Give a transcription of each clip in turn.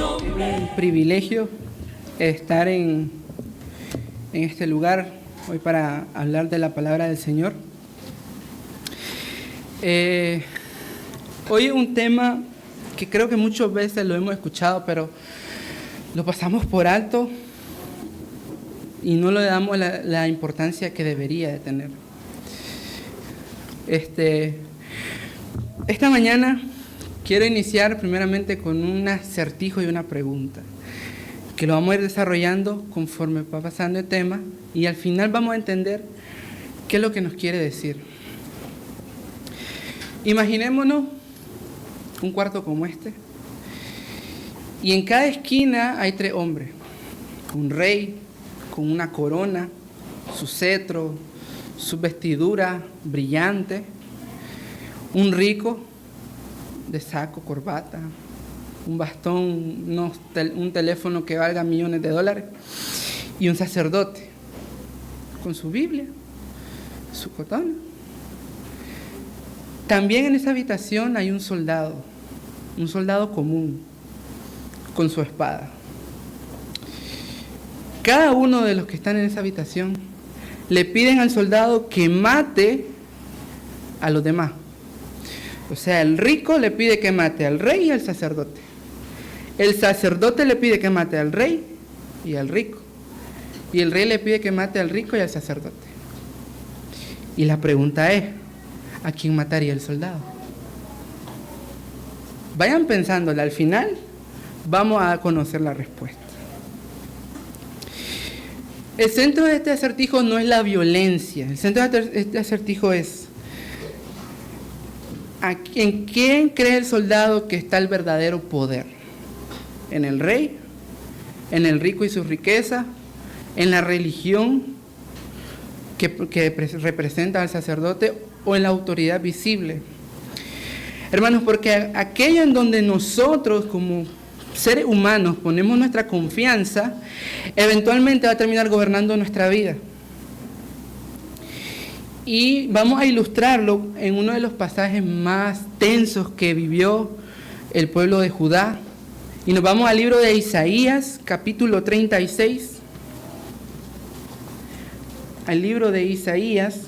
un privilegio estar en este lugar hoy para hablar de la palabra del Señor. Hoy un tema que creo que muchas veces lo hemos escuchado, pero lo pasamos por alto y no le damos la importancia que debería de tener. Esta mañana quiero iniciar primeramente con un acertijo y una pregunta, que lo vamos a ir desarrollando conforme va pasando el tema y al final vamos a entender qué es lo que nos quiere decir. Imaginémonos un cuarto como este y en cada esquina hay 3 hombres, un rey con una corona, su cetro, su vestidura brillante, un rico de saco, corbata, un bastón, un teléfono que valga millones de dólares y un sacerdote con su Biblia, su cotón. También en esa habitación hay un soldado común con su espada. Cada uno de los que están en esa habitación le piden al soldado que mate a los demás. O sea, el rico le pide que mate al rey y al sacerdote. El sacerdote le pide que mate al rey y al rico. Y el rey le pide que mate al rico y al sacerdote. Y la pregunta es, ¿a quién mataría el soldado? Vayan pensándola, al final vamos a conocer la respuesta. El centro de este acertijo no es la violencia, el centro de este acertijo es ¿en quién cree el soldado que está el verdadero poder? ¿En el rey? ¿En el rico y su riqueza? ¿En la religión que representa al sacerdote? ¿O en la autoridad visible? Hermanos, porque aquello en donde nosotros como seres humanos ponemos nuestra confianza, eventualmente va a terminar gobernando nuestra vida. Y vamos a ilustrarlo en uno de los pasajes más tensos que vivió el pueblo de Judá. Y nos vamos al libro de Isaías, capítulo 36. Al libro de Isaías,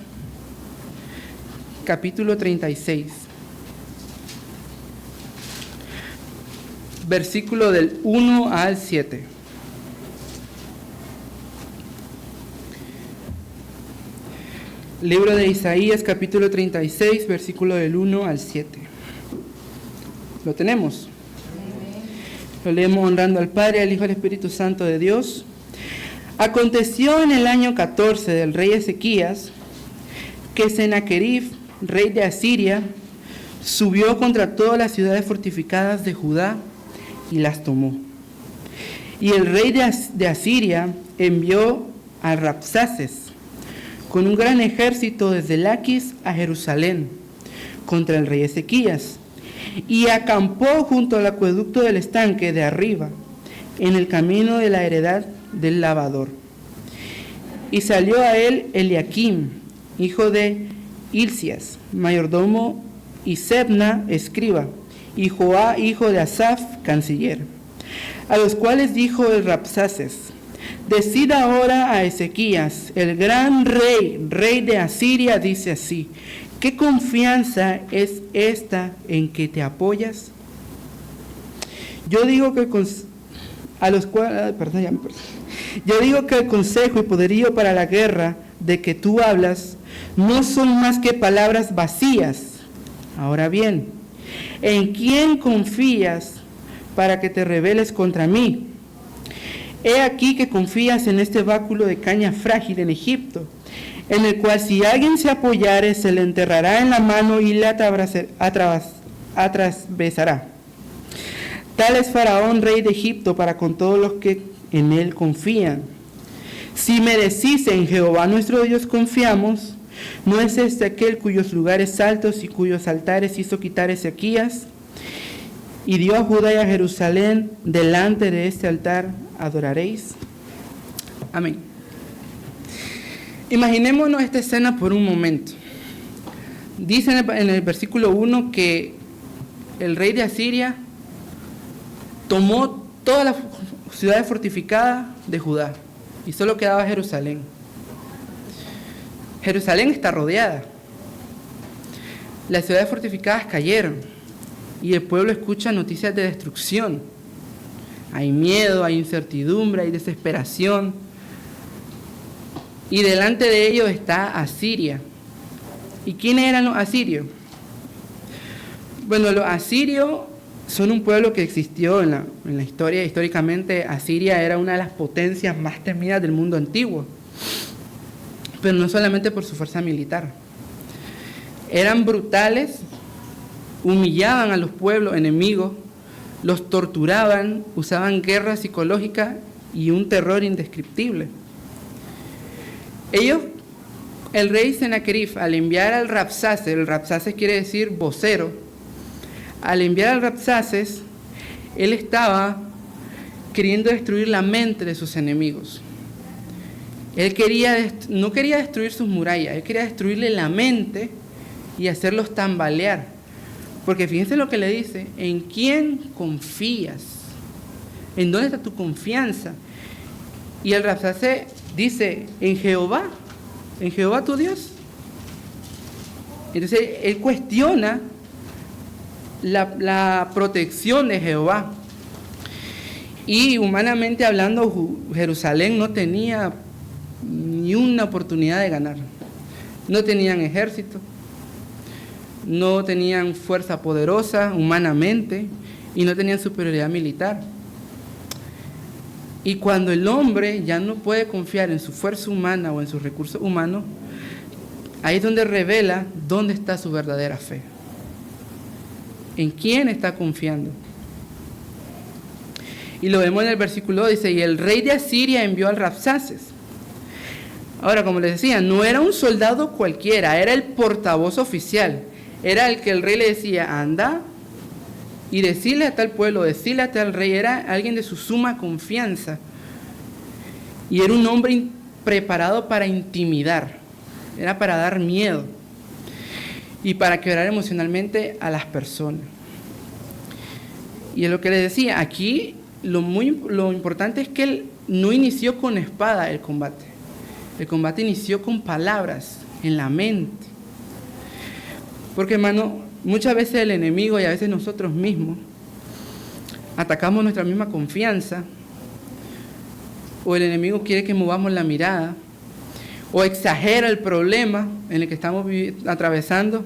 capítulo 36. Versículo del 1 al 7. Libro de Isaías, capítulo 36, versículo del 1 al 7. ¿Lo tenemos? Lo leemos honrando al Padre, al Hijo y al Espíritu Santo de Dios. Aconteció en el año 14 del rey Ezequías que Sennacherib, rey de Asiria, subió contra todas las ciudades fortificadas de Judá y las tomó. Y el rey de Asiria envió a Rabsaces con un gran ejército desde Laquis a Jerusalén contra el rey Ezequías, y acampó junto al acueducto del estanque de arriba, en el camino de la heredad del lavador. Y salió a él Eliakim, hijo de Hilcías, mayordomo, y Sebna, escriba, y Joá, hijo de Asaf, canciller, a los cuales dijo el Rabsaces: decid ahora a Ezequías, el gran rey, rey de Asiria, dice así: ¿qué confianza es esta en que te apoyas? Yo digo que el consejo y poderío para la guerra de que tú hablas no son más que palabras vacías. Ahora bien, ¿en quién confías para que te rebeles contra mí? He aquí que confías en este báculo de caña frágil en Egipto, en el cual si alguien se apoyare, se le enterrará en la mano y le atravesará. Tal es Faraón, rey de Egipto, para con todos los que en él confían. Si me decís: en Jehová nuestro Dios confiamos, ¿no es este aquel cuyos lugares altos y cuyos altares hizo quitar Ezequías? Y dio a Judá y a Jerusalén: delante de este altar adoraréis. Amén. Imaginémonos esta escena por un momento. Dice en el versículo 1 que el rey de Asiria tomó todas las ciudades fortificadas de Judá y solo quedaba Jerusalén. Jerusalén está rodeada. Las ciudades fortificadas cayeron y el pueblo escucha noticias de destrucción. Hay miedo, hay incertidumbre, hay desesperación. Y delante de ellos está Asiria. ¿Y quiénes eran los asirios? Bueno, los asirios son un pueblo que existió en la historia. Históricamente, Asiria era una de las potencias más temidas del mundo antiguo. Pero no solamente por su fuerza militar. Eran brutales, humillaban a los pueblos enemigos, los torturaban, usaban guerra psicológica y un terror indescriptible. Ellos, el rey Sennacherib, al enviar al Rabsaces, el Rabsaces quiere decir vocero, al enviar al Rabsaces, él estaba queriendo destruir la mente de sus enemigos. Él no quería destruir sus murallas, él quería destruirle la mente y hacerlos tambalear. Porque fíjense lo que le dice: ¿en quién confías? ¿En dónde está tu confianza? Y el Rabsaces dice: en Jehová tu Dios. Entonces él cuestiona la protección de Jehová. Y humanamente hablando, Jerusalén no tenía ni una oportunidad de ganar. No tenían ejército, no tenían fuerza poderosa humanamente y no tenían superioridad militar. Y cuando el hombre ya no puede confiar en su fuerza humana o en sus recursos humanos, ahí es donde revela dónde está su verdadera fe. ¿En quién está confiando? Y lo vemos en el versículo, dice: y el rey de Asiria envió al Rabsaces. Ahora, como les decía, no era un soldado cualquiera, era el portavoz oficial. Era el que el rey le decía: anda y decirle a tal pueblo, decirle a tal rey. Era alguien de su suma confianza. Y era un hombre preparado para intimidar, era para dar miedo y para quebrar emocionalmente a las personas. Y es lo que les decía, aquí lo importante es que él no inició con espada el combate. El combate inició con palabras en la mente. Porque, hermano, muchas veces el enemigo y a veces nosotros mismos atacamos nuestra misma confianza, o el enemigo quiere que movamos la mirada, o exagera el problema en el que estamos atravesando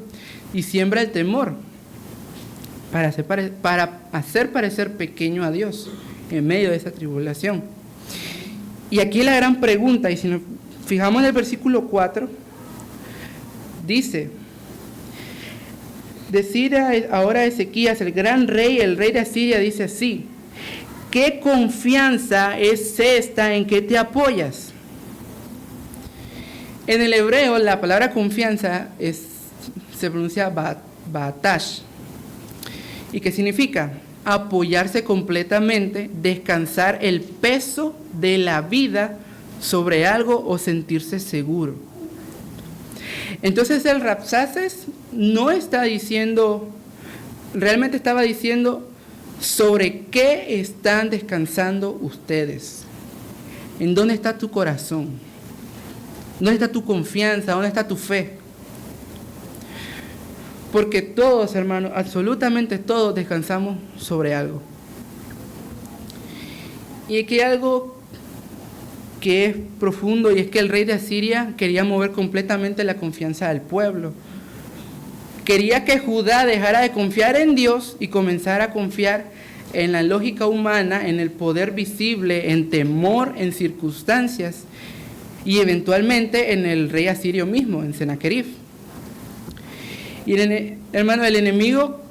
y siembra el temor para hacer parecer pequeño a Dios en medio de esa tribulación. Y aquí la gran pregunta, y si nos fijamos en el versículo 4, dice: decida ahora Ezequías, el gran rey, el rey de Asiria, dice así: ¿qué confianza es esta en que te apoyas? En el hebreo la palabra confianza se pronuncia batash, y que significa apoyarse completamente, descansar el peso de la vida sobre algo o sentirse seguro. Entonces el Rabsaces no está diciendo, realmente estaba diciendo: ¿sobre qué están descansando ustedes? ¿En dónde está tu corazón? ¿Dónde está tu confianza? ¿Dónde está tu fe? Porque todos, hermanos, absolutamente todos descansamos sobre algo. Y aquí hay algo que es profundo, y es que el rey de Asiria quería mover completamente la confianza del pueblo. Quería que Judá dejara de confiar en Dios y comenzara a confiar en la lógica humana, en el poder visible, en temor, en circunstancias y eventualmente en el rey asirio mismo, en Sennacherib. Y hermano, el enemigo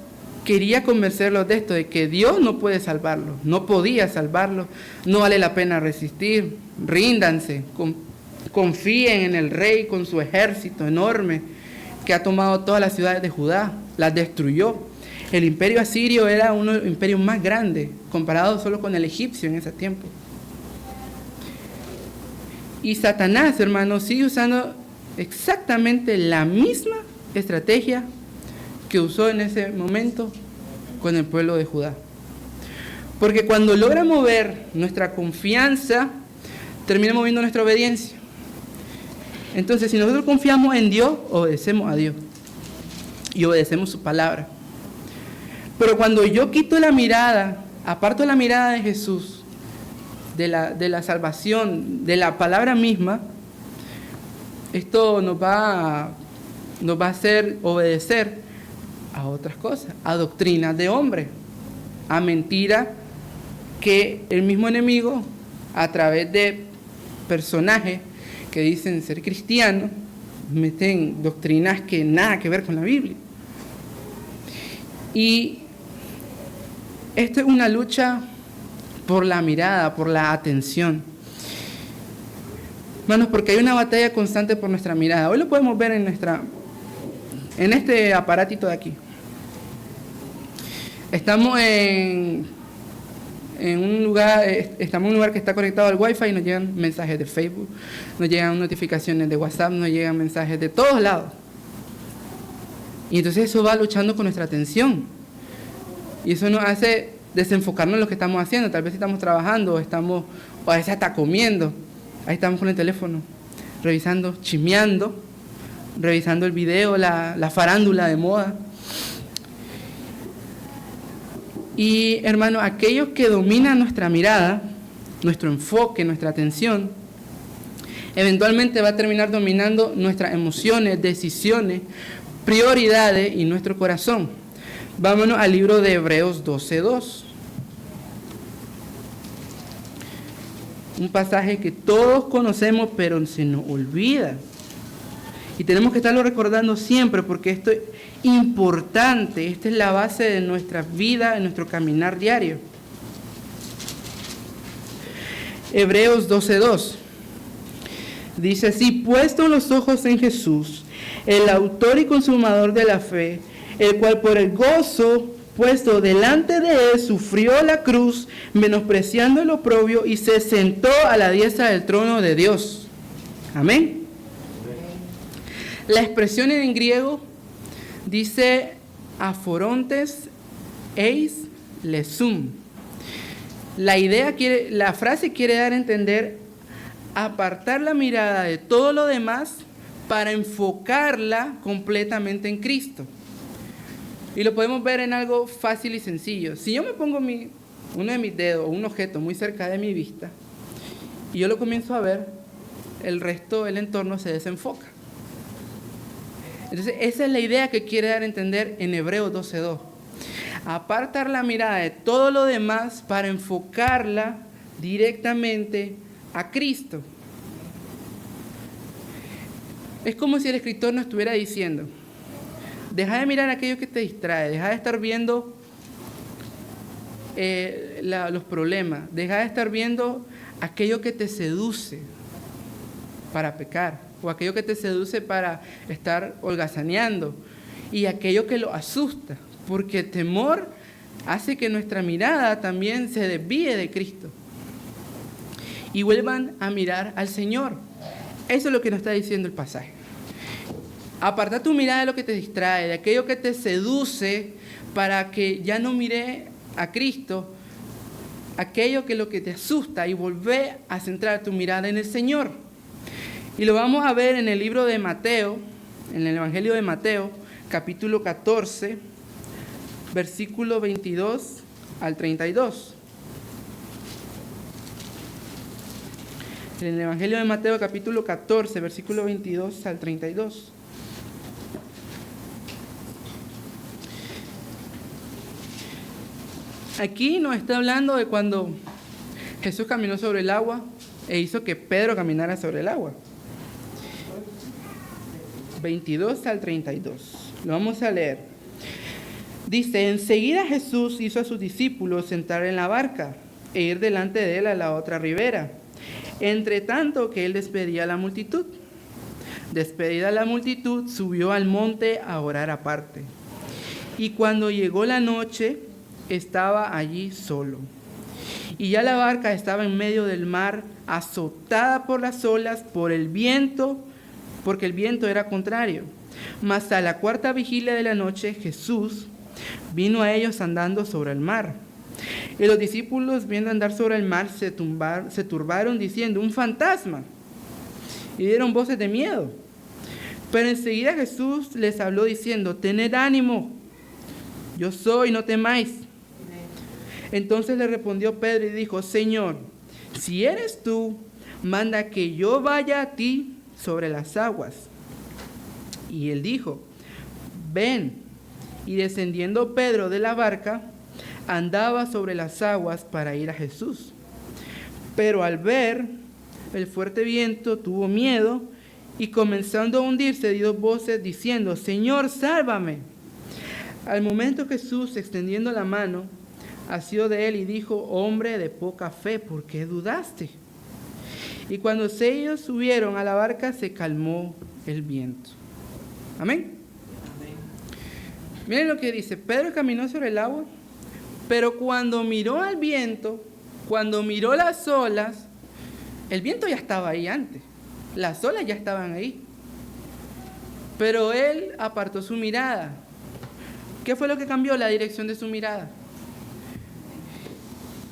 quería convencerlos de esto, de que Dios no puede salvarlos, no podía salvarlos, no vale la pena resistir, ríndanse, confíen en el rey con su ejército enorme que ha tomado todas las ciudades de Judá, las destruyó. El imperio asirio era uno de los imperios más grandes, comparado solo con el egipcio en ese tiempo. Y Satanás, hermano, sigue usando exactamente la misma estrategia que usó en ese momento con el pueblo de Judá. Porque cuando logra mover nuestra confianza, termina moviendo nuestra obediencia. Entonces, si nosotros confiamos en Dios, obedecemos a Dios y obedecemos su palabra. Pero cuando yo quito la mirada, aparto la mirada de Jesús, de la salvación, de la palabra misma, esto nos va a hacer obedecer a otras cosas, a doctrinas de hombre, a mentiras que el mismo enemigo, a través de personajes que dicen ser cristianos, meten doctrinas que nada que ver con la Biblia. Y esto es una lucha por la mirada, por la atención. Hermanos, porque hay una batalla constante por nuestra mirada. Hoy lo podemos ver en este aparatito de aquí. Estamos en un lugar que está conectado al Wi-Fi y nos llegan mensajes de Facebook, nos llegan notificaciones de WhatsApp, nos llegan mensajes de todos lados. Y entonces eso va luchando con nuestra atención. Y eso nos hace desenfocarnos en lo que estamos haciendo. Tal vez estamos trabajando o a veces hasta comiendo. Ahí estamos con el teléfono, revisando, chismeando, revisando el video, la farándula de moda. Y hermano, aquellos que dominan nuestra mirada, nuestro enfoque, nuestra atención, eventualmente va a terminar dominando nuestras emociones, decisiones, prioridades y nuestro corazón. Vámonos al libro de Hebreos 12:2. Un pasaje que todos conocemos, pero se nos olvida. Y tenemos que estarlo recordando siempre, porque esto es importante. Esta es la base de nuestra vida, de nuestro caminar diario. Hebreos 12:2. Dice así: puesto los ojos en Jesús, el autor y consumador de la fe, el cual por el gozo puesto delante de él sufrió la cruz, menospreciando el oprobio, y se sentó a la diestra del trono de Dios. Amén. La expresión en griego dice aforontes eis lesum. La frase quiere dar a entender apartar la mirada de todo lo demás para enfocarla completamente en Cristo. Y lo podemos ver en algo fácil y sencillo. Si yo me pongo uno de mis dedos o un objeto muy cerca de mi vista y yo lo comienzo a ver, el resto del entorno se desenfoca. Entonces, esa es la idea que quiere dar a entender en Hebreos 12:2. Apartar la mirada de todo lo demás para enfocarla directamente a Cristo. Es como si el escritor nos estuviera diciendo: deja de mirar aquello que te distrae, deja de estar viendo los problemas, deja de estar viendo aquello que te seduce para pecar, o aquello que te seduce para estar holgazaneando, y aquello que lo asusta, porque el temor hace que nuestra mirada también se desvíe de Cristo y vuelvan a mirar al Señor. Eso es lo que nos está diciendo el pasaje. Aparta tu mirada de lo que te distrae, de aquello que te seduce, para que ya no mire a Cristo, aquello que lo que te asusta, y volver a centrar tu mirada en el Señor. Y lo vamos a ver en el libro de Mateo, en el Evangelio de Mateo, capítulo 14, versículo 22 al 32. En el Evangelio de Mateo, capítulo 14, versículo 22 al 32. Aquí nos está hablando de cuando Jesús caminó sobre el agua e hizo que Pedro caminara sobre el agua. 22 al 32. Lo vamos a leer. Dice: enseguida Jesús hizo a sus discípulos entrar en la barca e ir delante de él a la otra ribera, entre tanto que él despedía a la multitud. Despedida la multitud, subió al monte a orar aparte. Y cuando llegó la noche, estaba allí solo. Y ya la barca estaba en medio del mar, azotada por las olas, por el viento, porque el viento era contrario. Mas a la cuarta vigilia de la noche, Jesús vino a ellos andando sobre el mar. Y los discípulos, viendo andar sobre el mar, se turbaron diciendo: un fantasma. Y dieron voces de miedo. Pero enseguida Jesús les habló diciendo: tened ánimo, yo soy, no temáis. Entonces le respondió Pedro y dijo: Señor, si eres tú, manda que yo vaya a ti sobre las aguas. Y él dijo: ven. Y descendiendo Pedro de la barca, andaba sobre las aguas para ir a Jesús. Pero al ver el fuerte viento, tuvo miedo y comenzando a hundirse, dio voces diciendo: Señor, sálvame. Al momento Jesús, extendiendo la mano, asió de él y dijo: hombre de poca fe, ¿por qué dudaste? Y cuando ellos subieron a la barca, se calmó el viento. Amén. Miren lo que dice: Pedro caminó sobre el agua, pero cuando miró al viento, cuando miró las olas, el viento ya estaba ahí antes, las olas ya estaban ahí, pero él apartó su mirada. ¿Qué fue lo que cambió la dirección de su mirada?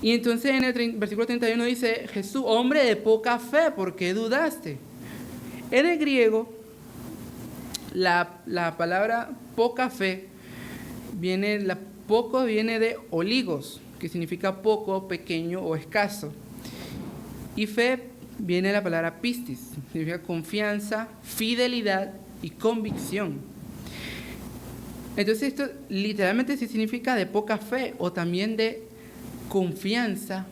Y entonces en el versículo 31 dice: Jesús, hombre de poca fe, ¿por qué dudaste? En el griego, la palabra poca fe poco viene de oligos, que significa poco, pequeño o escaso. Y fe viene de la palabra pistis, significa confianza, fidelidad y convicción. Entonces esto literalmente sí significa de poca fe o también de confianza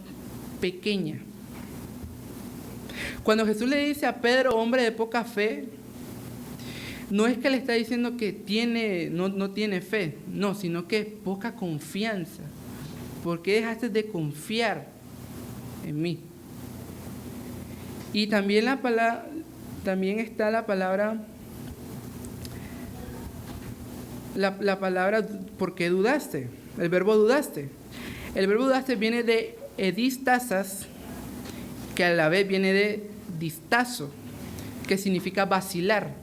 pequeña. Cuando Jesús le dice a Pedro, hombre de poca fe, no es que le está diciendo que no tiene fe, no, sino que poca confianza. ¿Por qué dejaste de confiar en mí? Y también está la palabra ¿por qué dudaste? El verbo dudaste. El verbo dudaste viene de edistasas, que a la vez viene de distazo, que significa vacilar,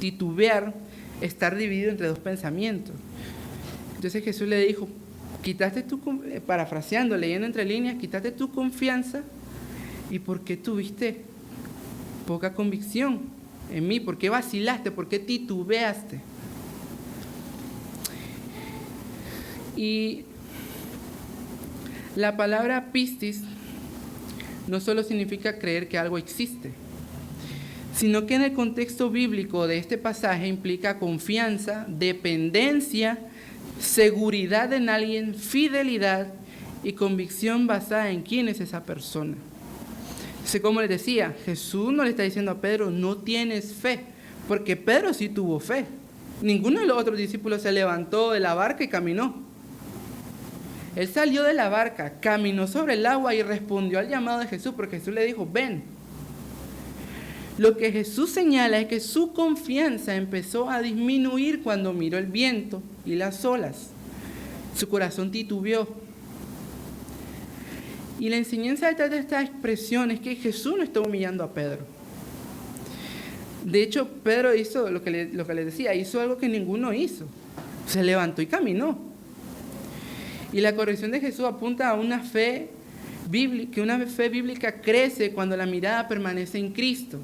titubear, estar dividido entre dos pensamientos. Entonces Jesús le dijo: parafraseando, leyendo entre líneas, quítate tu confianza. ¿Y por qué tuviste poca convicción en mí? ¿Por qué vacilaste? ¿Por qué titubeaste? Y la palabra pistis no solo significa creer que algo existe, sino que en el contexto bíblico de este pasaje implica confianza, dependencia, seguridad en alguien, fidelidad y convicción basada en quién es esa persona. Entonces, como les decía, Jesús no le está diciendo a Pedro: no tienes fe, porque Pedro sí tuvo fe. Ninguno de los otros discípulos se levantó de la barca y caminó. Él salió de la barca, caminó sobre el agua y respondió al llamado de Jesús, porque Jesús le dijo: ven. Lo que Jesús señala es que su confianza empezó a disminuir cuando miró el viento y las olas. Su corazón titubeó. Y la enseñanza detrás de esta expresión es que Jesús no está humillando a Pedro. De hecho, Pedro hizo lo que les decía, hizo algo que ninguno hizo. Se levantó y caminó. Y la corrección de Jesús apunta a una fe bíblica, que una fe bíblica crece cuando la mirada permanece en Cristo.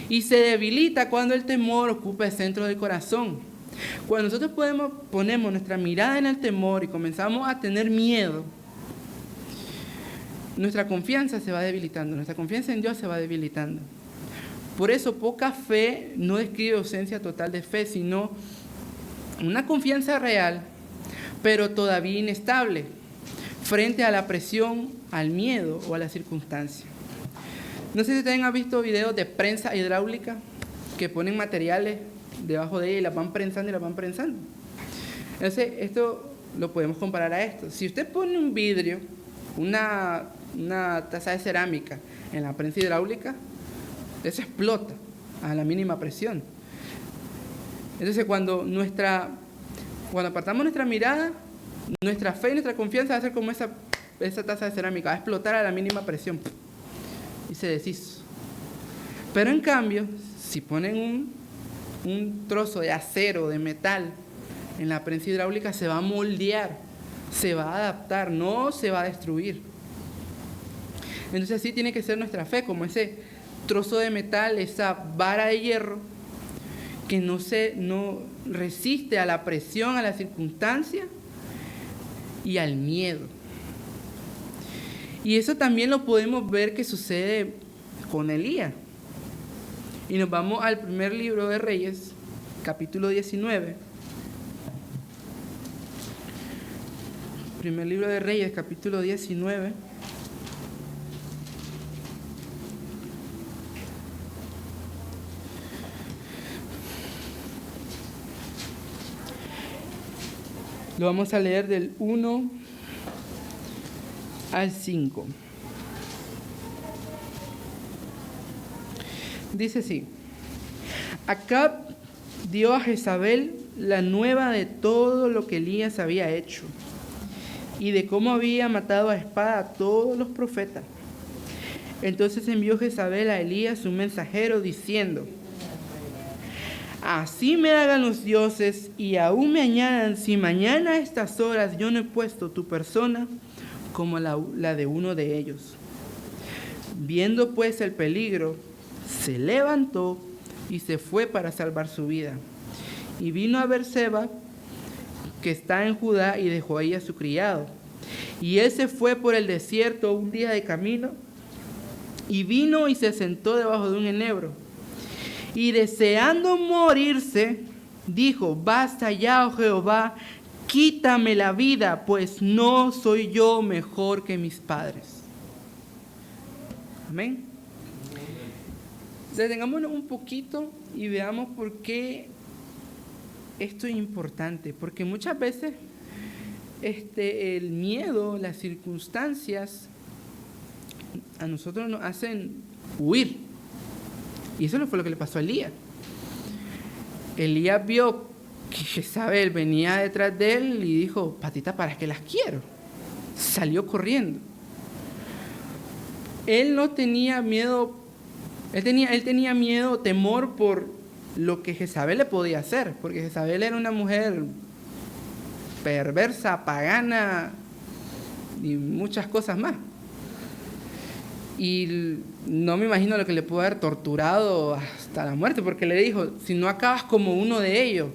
Y se debilita cuando el temor ocupa el centro del corazón. Cuando nosotros ponemos nuestra mirada en el temor y comenzamos a tener miedo, nuestra confianza se va debilitando, nuestra confianza en Dios se va debilitando. Por eso poca fe no describe ausencia total de fe, sino una confianza real, pero todavía inestable, frente a la presión, al miedo o a la circunstancia. No sé si ustedes han visto videos de prensa hidráulica que ponen materiales debajo de ella y las van prensando y las van prensando. Entonces, esto lo podemos comparar a esto. Si usted pone un vidrio, una taza de cerámica en la prensa hidráulica, eso explota a la mínima presión. Entonces, cuando apartamos nuestra mirada, nuestra fe y nuestra confianza va a ser como esa taza de cerámica, va a explotar a la mínima presión y se deshizo. Pero en cambio, si ponen un trozo de acero, de metal, en la prensa hidráulica, se va a moldear se va a adaptar, no se va a destruir. Entonces así tiene que ser nuestra fe, como ese trozo de metal, esa vara de hierro que no resiste a la presión, a la circunstancia y al miedo. Y eso también lo podemos ver que sucede con Elías. Y nos vamos al primer libro de Reyes, capítulo 19. Primer libro de Reyes, capítulo 19. Lo vamos a leer del 1 al 5. Dice así: Acab dio a Jezabel la nueva de todo lo que Elías había hecho y de cómo había matado a espada a todos los profetas. Entonces envió Jezabel a Elías un mensajero diciendo: Así me hagan los dioses y aún me añadan, si mañana a estas horas yo no he puesto tu persona como la de uno de ellos. Viendo pues el peligro, se levantó y se fue para salvar su vida. Y vino a Beerseba, que está en Judá, y dejó ahí a su criado. Y él se fue por el desierto un día de camino, y vino y se sentó debajo de un enebro. Y deseando morirse, dijo: Basta ya, oh Jehová, quítame la vida, pues no soy yo mejor que mis padres. Amén. Detengámonos un poquito y veamos por qué esto es importante. Porque muchas veces el miedo, las circunstancias, a nosotros nos hacen huir. Y eso no fue lo que le pasó a Elías. Elías vio que Jezabel venía detrás de él y dijo: Patita, ¿para qué las quiero? Salió corriendo. Él no tenía miedo, él tenía miedo, temor por lo que Jezabel le podía hacer, porque Jezabel era una mujer perversa, pagana y muchas cosas más. Y no me imagino lo que le pudo haber torturado hasta la muerte, porque le dijo: si no acabas como uno de ellos.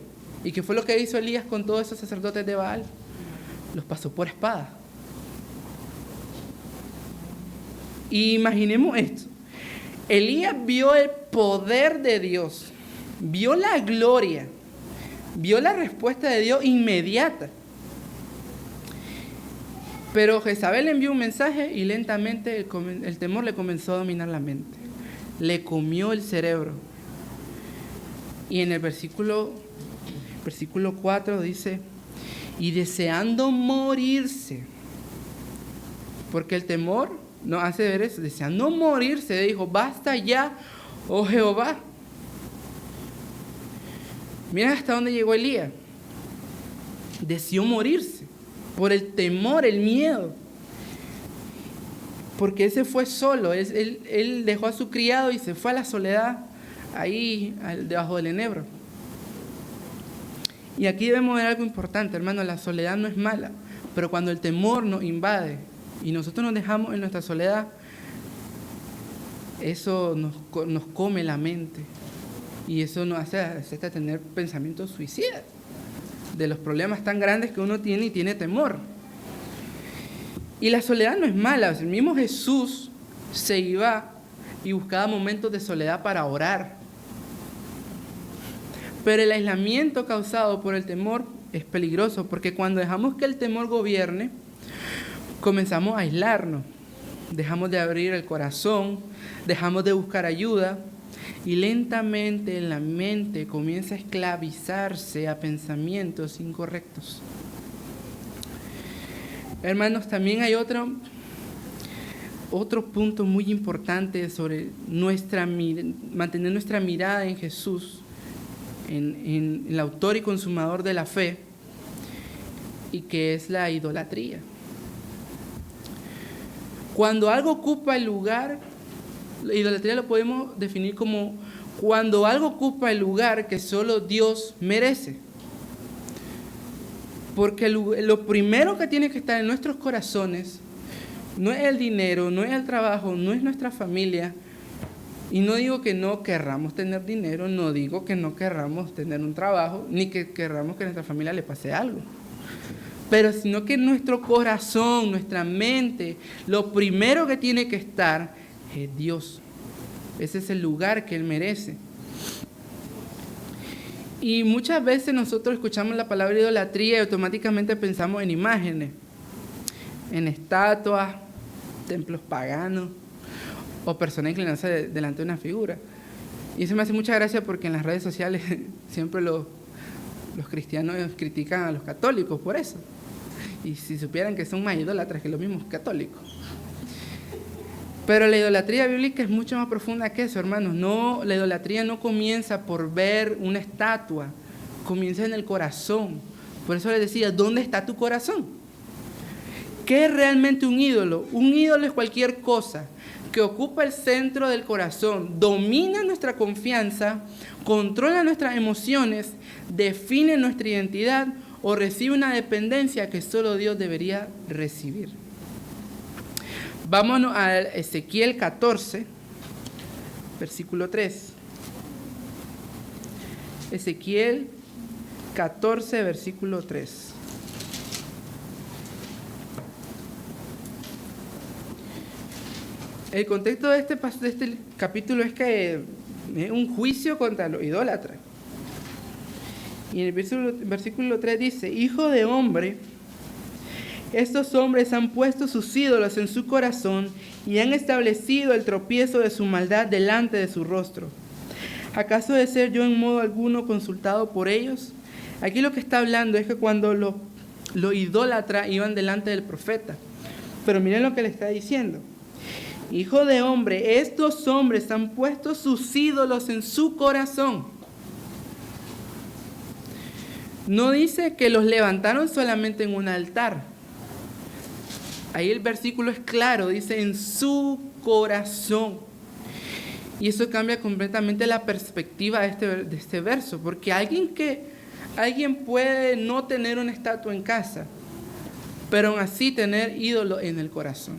¿Y qué fue lo que hizo Elías con todos esos sacerdotes de Baal? Los pasó por espada. Y imaginemos esto. Elías vio el poder de Dios, vio la gloria, vio la respuesta de Dios inmediata. Pero Jezabel envió un mensaje y lentamente el temor le comenzó a dominar la mente. Le comió el cerebro. Y en el versículo 4 dice: y deseando morirse, porque el temor nos hace ver eso, deseando morirse, dijo: Basta ya, oh Jehová. Miren hasta dónde llegó Elías. Deseó morirse por el temor, el miedo. Porque él se fue solo, él dejó a su criado y se fue a la soledad, ahí debajo del enebro. Y aquí debemos ver algo importante, hermano: la soledad no es mala, pero cuando el temor nos invade y nosotros nos dejamos en nuestra soledad, eso nos come la mente y eso nos hace tener pensamientos suicidas de los problemas tan grandes que uno tiene y tiene temor. Y la soledad no es mala. El mismo Jesús se iba y buscaba momentos de soledad para orar. Pero el aislamiento causado por el temor es peligroso, porque cuando dejamos que el temor gobierne, comenzamos a aislarnos. Dejamos de abrir el corazón, dejamos de buscar ayuda, y lentamente la mente comienza a esclavizarse a pensamientos incorrectos. Hermanos, también hay otro punto muy importante sobre mantener nuestra mirada en Jesús, en el autor y consumador de la fe, y que es la idolatría. Cuando algo ocupa el lugar, la idolatría lo podemos definir como cuando algo ocupa el lugar que solo Dios merece. Porque lo primero que tiene que estar en nuestros corazones no es el dinero, no es el trabajo, no es nuestra familia. Y no digo que no querramos tener dinero, no digo que no querramos tener un trabajo, ni que querramos que a nuestra familia le pase algo. Pero sino que nuestro corazón, nuestra mente, lo primero que tiene que estar es Dios. Ese es el lugar que Él merece. Y muchas veces nosotros escuchamos la palabra idolatría y automáticamente pensamos en imágenes, en estatuas, templos paganos o personas inclinándose delante de una figura. Y eso me hace mucha gracia porque en las redes sociales siempre los cristianos critican a los católicos por eso. Y si supieran que son más idólatras que los mismos católicos. Pero la idolatría bíblica es mucho más profunda que eso, hermanos. No, la idolatría no comienza por ver una estatua, comienza en el corazón. Por eso les decía, ¿dónde está tu corazón? ¿Qué es realmente un ídolo? Un ídolo es cualquier cosa que ocupa el centro del corazón, domina nuestra confianza, controla nuestras emociones, define nuestra identidad o recibe una dependencia que solo Dios debería recibir. Vámonos a Ezequiel 14, versículo 3. Ezequiel 14, versículo 3. El contexto de este capítulo es que es un juicio contra los idólatras. Y en el versículo 3 dice, Hijo de hombre, estos hombres han puesto sus ídolos en su corazón y han establecido el tropiezo de su maldad delante de su rostro. ¿Acaso de ser yo en modo alguno consultado por ellos? Aquí lo que está hablando es que cuando los idólatras iban delante del profeta. Pero miren lo que le está diciendo. Hijo de hombre, estos hombres han puesto sus ídolos en su corazón. No dice que los levantaron solamente en un altar. Ahí el versículo es claro, dice en su corazón. Y eso cambia completamente la perspectiva de este verso, porque alguien puede no tener una estatua en casa, pero aún así tener ídolo en el corazón.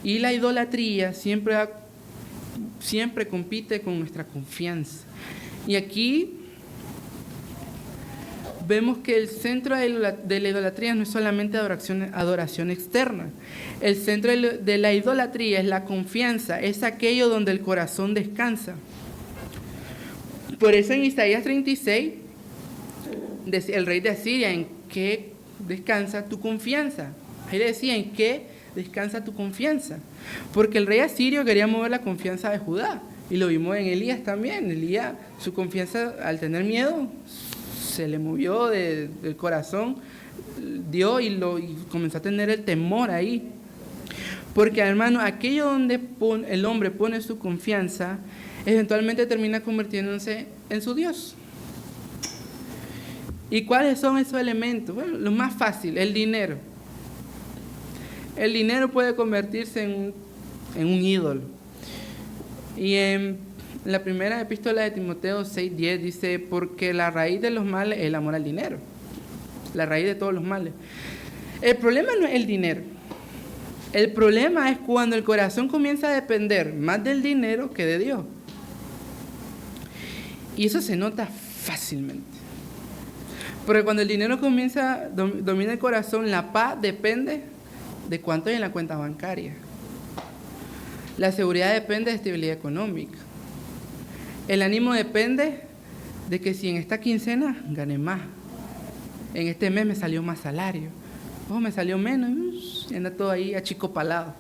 Y la idolatría siempre compite con nuestra confianza. Y aquí vemos que el centro de la idolatría no es solamente adoración externa. El centro de la idolatría es la confianza, es aquello donde el corazón descansa. Por eso en Isaías 36, el rey de Asiria, ¿en qué descansa tu confianza? Ahí le decía, ¿en qué descansa tu confianza? Porque el rey asirio quería mover la confianza de Judá. Y lo vimos en Elías también. Elías, su confianza al tener miedo, se le movió del corazón, dio y comenzó a tener el temor ahí. Porque, hermano, aquello donde el hombre pone su confianza, eventualmente termina convirtiéndose en su Dios. ¿Y cuáles son esos elementos? Bueno, lo más fácil, el dinero. El dinero puede convertirse en un ídolo. Y en la primera epístola de Timoteo 6:10 dice, porque la raíz de los males es el amor al dinero. La raíz de todos los males. El problema no es el dinero. El problema es cuando el corazón comienza a depender más del dinero que de Dios. Y eso se nota fácilmente. Porque cuando el dinero domina el corazón, la paz depende de cuánto hay en la cuenta bancaria. La seguridad depende de estabilidad económica. El ánimo depende de que si en esta quincena gané más. En este mes me salió más salario. Me salió menos. Y anda todo ahí achicopalado.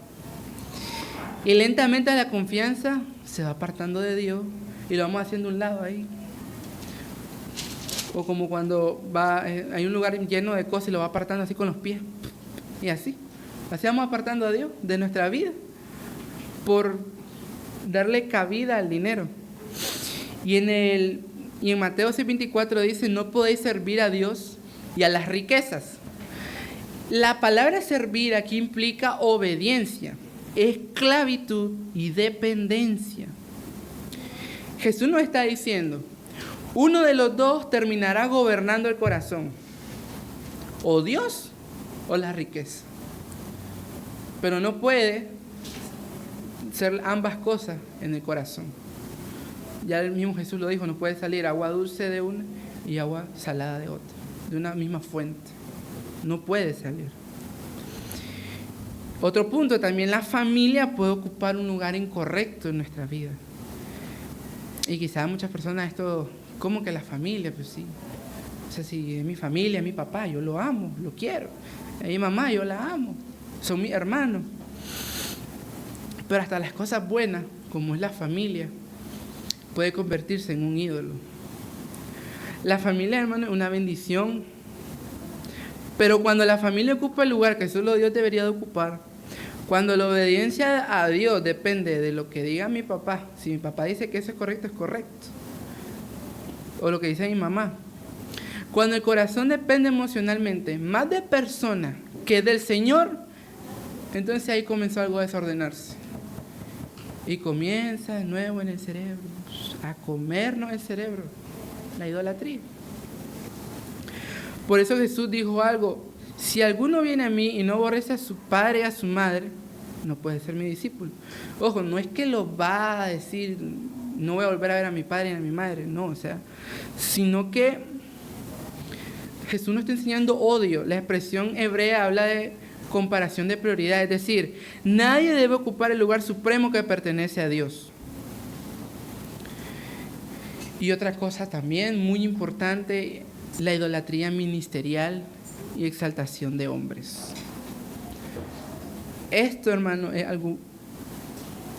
Y lentamente la confianza se va apartando de Dios y lo vamos haciendo a un lado ahí. O como cuando hay un lugar lleno de cosas y lo va apartando así con los pies. Y así. Así vamos apartando a Dios de nuestra vida por darle cabida al dinero. Y en Mateo 6:24 dice, no podéis servir a Dios y a las riquezas. La palabra servir aquí implica obediencia, esclavitud y dependencia. Jesús nos está diciendo, Uno de los dos terminará gobernando el corazón, o Dios o la riqueza. Pero no puede ser ambas cosas en el corazón. Ya el mismo Jesús lo dijo, no puede salir agua dulce de una y agua salada de otra, de una misma fuente. No puede salir. Otro punto, también la familia puede ocupar un lugar incorrecto en nuestra vida. Y quizás muchas personas esto, ¿cómo que la familia? Pues sí. O sea, si es mi familia, es mi papá, yo lo amo, lo quiero. Es mi mamá, yo la amo. Son mis hermanos. Pero hasta las cosas buenas, como es la familia, puede convertirse en un ídolo. La familia, hermano, es una bendición. Pero cuando la familia ocupa el lugar que solo Dios debería de ocupar, cuando la obediencia a Dios depende de lo que diga mi papá, si mi papá dice que eso es correcto, es correcto. O lo que dice mi mamá. Cuando el corazón depende emocionalmente más de personas que del Señor, entonces ahí comenzó algo a desordenarse. Y comienza de nuevo en el cerebro, a comernos el cerebro, la idolatría. Por eso Jesús dijo algo: si alguno viene a mí y no aborrece a su padre y a su madre, no puede ser mi discípulo. Ojo, no es que lo va a decir, no voy a volver a ver a mi padre y a mi madre, no, o sea, sino que Jesús nos está enseñando odio. La expresión hebrea habla de comparación de prioridad, es decir, nadie debe ocupar el lugar supremo que pertenece a Dios. Y otra cosa también muy importante, la idolatría ministerial y exaltación de hombres. Esto, hermano, es algo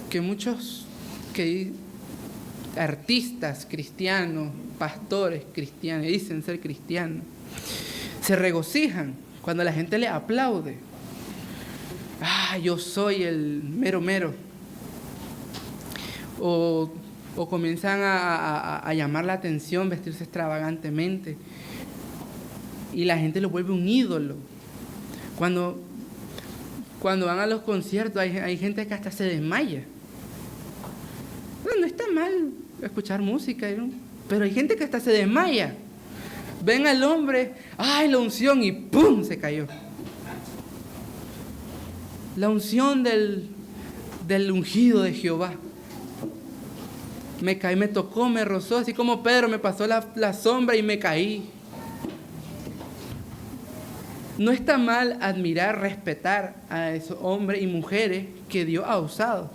que muchos artistas cristianos, pastores cristianos, dicen ser cristianos, se regocijan cuando la gente les aplaude. Ah, yo soy el mero mero. O comienzan a llamar la atención, vestirse extravagantemente. Y la gente lo vuelve un ídolo. Cuando van a los conciertos hay gente que hasta se desmaya. No está mal escuchar música, ¿no? Pero hay gente que hasta se desmaya. Ven al hombre, ¡ay, la unción! Y ¡pum!, se cayó. La unción del ungido de Jehová. Me caí, me tocó, me rozó, así como Pedro me pasó la sombra y me caí. No está mal admirar, respetar a esos hombres y mujeres que Dios ha usado.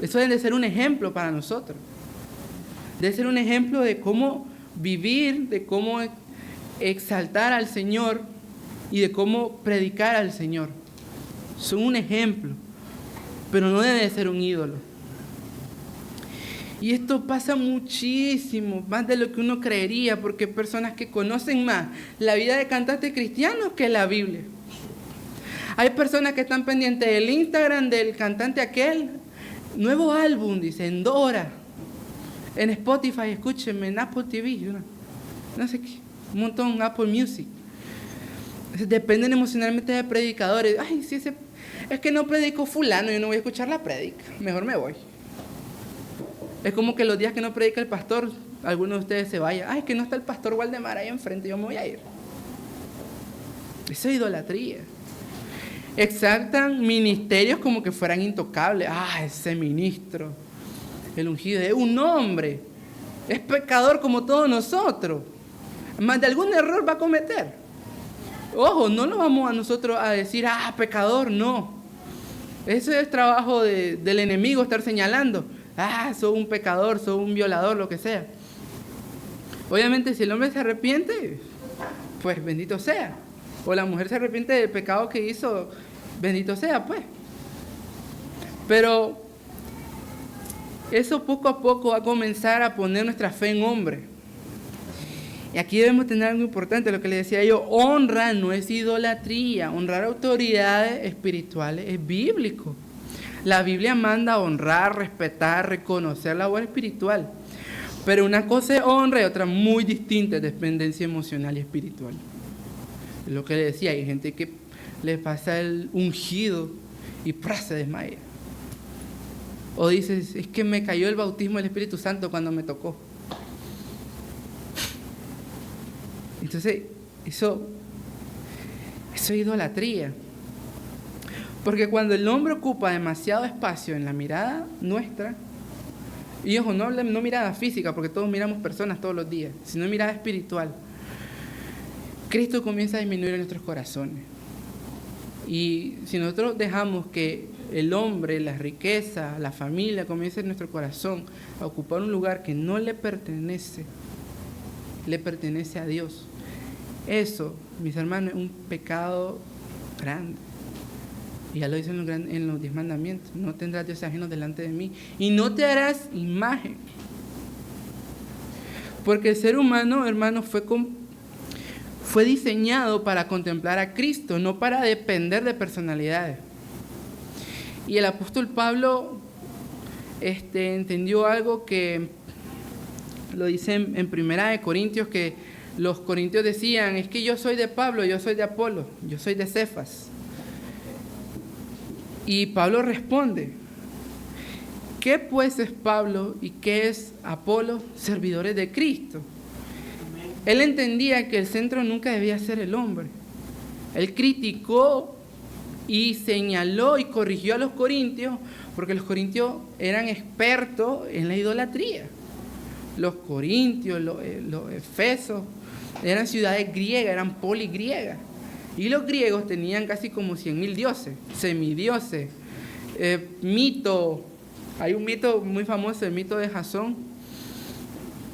Eso debe ser un ejemplo para nosotros. Debe ser un ejemplo de cómo vivir, de cómo exaltar al Señor y de cómo predicar al Señor. Son un ejemplo, pero no debe ser un ídolo. Y esto pasa muchísimo, más de lo que uno creería, porque hay personas que conocen más la vida de cantantes cristianos que la Biblia. Hay personas que están pendientes del Instagram del cantante aquel, nuevo álbum, dice, en 2 horas, en Spotify, escúchenme, en Apple TV, no sé qué, un montón, Apple Music. Dependen emocionalmente de predicadores. Ay, sí, es que no predicó fulano, yo no voy a escuchar la prédica, mejor me voy. Es como que los días que no predica el pastor, alguno de ustedes se vaya. Ay, es que no está el pastor Waldemar ahí enfrente, yo me voy a ir. Eso es idolatría. Exaltan ministerios como que fueran intocables. Ah, ese ministro, el ungido, es un hombre. Es pecador como todos nosotros. Más de algún error va a cometer. Ojo, no lo vamos a nosotros a decir, ah, pecador, no. Eso es trabajo del enemigo, estar señalando. Ah, soy un pecador, soy un violador, lo que sea. Obviamente, si el hombre se arrepiente, pues bendito sea. O la mujer se arrepiente del pecado que hizo, bendito sea, pues. Pero eso poco a poco va a comenzar a poner nuestra fe en hombre. Y aquí debemos tener algo importante, lo que les decía yo, honra no es idolatría, honrar autoridades espirituales es bíblico. La Biblia manda a honrar, respetar, reconocer la labor espiritual. Pero una cosa es honra y otra muy distinta es dependencia emocional y espiritual. Es lo que le decía, hay gente que le pasa el ungido y se desmaya. O dices, es que me cayó el bautismo del Espíritu Santo cuando me tocó. Entonces, eso es idolatría. Porque cuando el hombre ocupa demasiado espacio en la mirada nuestra, y ojo, no mirada física, porque todos miramos personas todos los días, sino mirada espiritual, Cristo comienza a disminuir en nuestros corazones. Y si nosotros dejamos que el hombre, la riqueza, la familia comience en nuestro corazón a ocupar un lugar que no le pertenece a Dios, eso, mis hermanos, es un pecado grande. Y ya lo dice en los 10 mandamientos: no tendrás dioses ajenos delante de mí y no te harás imagen. Porque el ser humano, hermano, fue diseñado para contemplar a Cristo, no para depender de personalidades. Y el apóstol Pablo entendió algo que lo dice en Primera de Corintios, que los corintios decían: es que yo soy de Pablo, yo soy de Apolo, yo soy de Cefas. Y Pablo responde: ¿qué pues es Pablo y qué es Apolo? Servidores de Cristo. Él entendía que el centro nunca debía ser el hombre. Él criticó y señaló y corrigió a los corintios, porque los corintios eran expertos en la idolatría. Los corintios, los efesos, eran ciudades griegas, eran poligriegas. Y los griegos tenían casi como 100.000 dioses, semidioses, mitos. Hay un mito muy famoso, el mito de Jasón,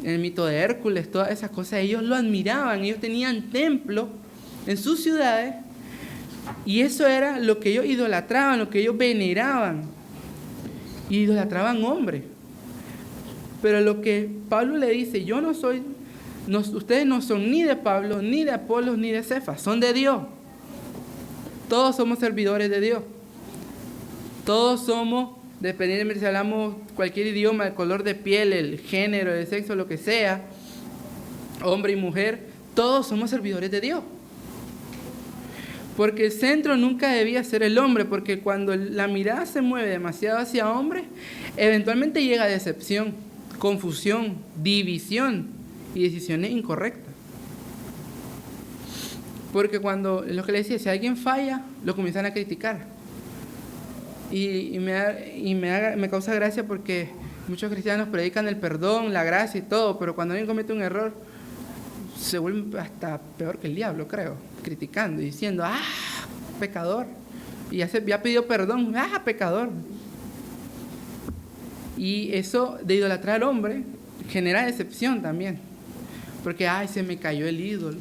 el mito de Hércules, todas esas cosas. Ellos lo admiraban, ellos tenían templos en sus ciudades, y eso era lo que ellos idolatraban, lo que ellos veneraban. Y idolatraban hombres. Pero lo que Pablo le dice: ustedes no son ni de Pablo, ni de Apolos, ni de Cefas, son de Dios. Todos somos servidores de Dios. Todos somos, dependiendo si hablamos cualquier idioma, el color de piel, el género, el sexo, lo que sea, hombre y mujer, todos somos servidores de Dios. Porque el centro nunca debía ser el hombre, porque cuando la mirada se mueve demasiado hacia hombre, eventualmente llega decepción, confusión, división y decisiones incorrectas. Porque cuando, lo que le decía, si alguien falla, lo comienzan a criticar. Y me causa gracia porque muchos cristianos predican el perdón, la gracia y todo, pero cuando alguien comete un error, se vuelve hasta peor que el diablo, creo, criticando y diciendo: pecador. Y ya pidió perdón, pecador. Y eso de idolatrar al hombre genera decepción también. Porque, se me cayó el ídolo.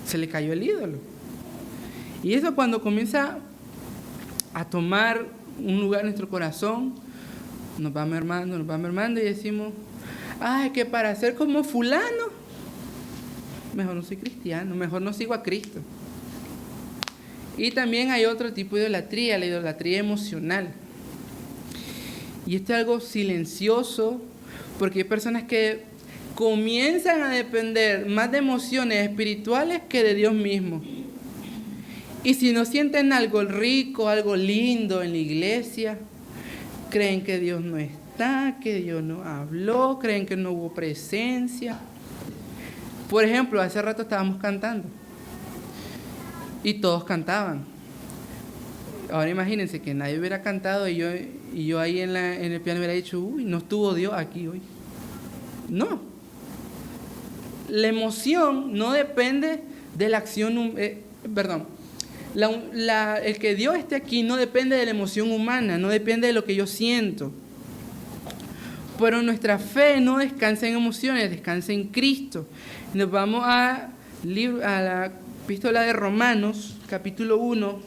Se le cayó el ídolo. Y eso, cuando comienza a tomar un lugar en nuestro corazón, nos va mermando y decimos: que para ser como fulano, mejor no soy cristiano, mejor no sigo a Cristo. Y también hay otro tipo de idolatría, la idolatría emocional. Y esto es algo silencioso, porque hay personas que comienzan a depender más de emociones espirituales que de Dios mismo. Y si no sienten algo rico, algo lindo en la iglesia, creen que Dios no está, que Dios no habló, creen que no hubo presencia. Por ejemplo, hace rato estábamos cantando y todos cantaban. Ahora imagínense que nadie hubiera cantado y yo ahí en el piano hubiera dicho: no estuvo Dios aquí hoy. No. La emoción no depende de la acción, el que Dios esté aquí no depende de la emoción humana, no depende de lo que yo siento. Pero nuestra fe no descansa en emociones, descansa en Cristo. Nos vamos a la epístola de Romanos, capítulo 1,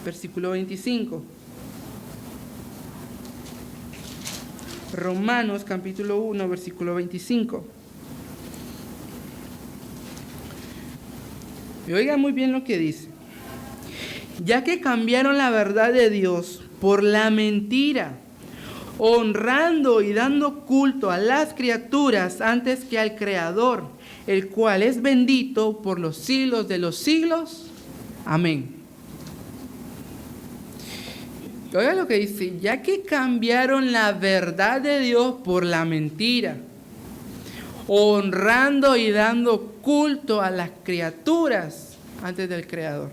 versículo 25. Romanos, capítulo 1, versículo 25. Y oigan muy bien lo que dice: ya que cambiaron la verdad de Dios por la mentira, honrando y dando culto a las criaturas antes que al Creador, el cual es bendito por los siglos de los siglos. Amén. Oigan lo que dice: ya que cambiaron la verdad de Dios por la mentira, honrando y dando culto a las criaturas antes del Creador.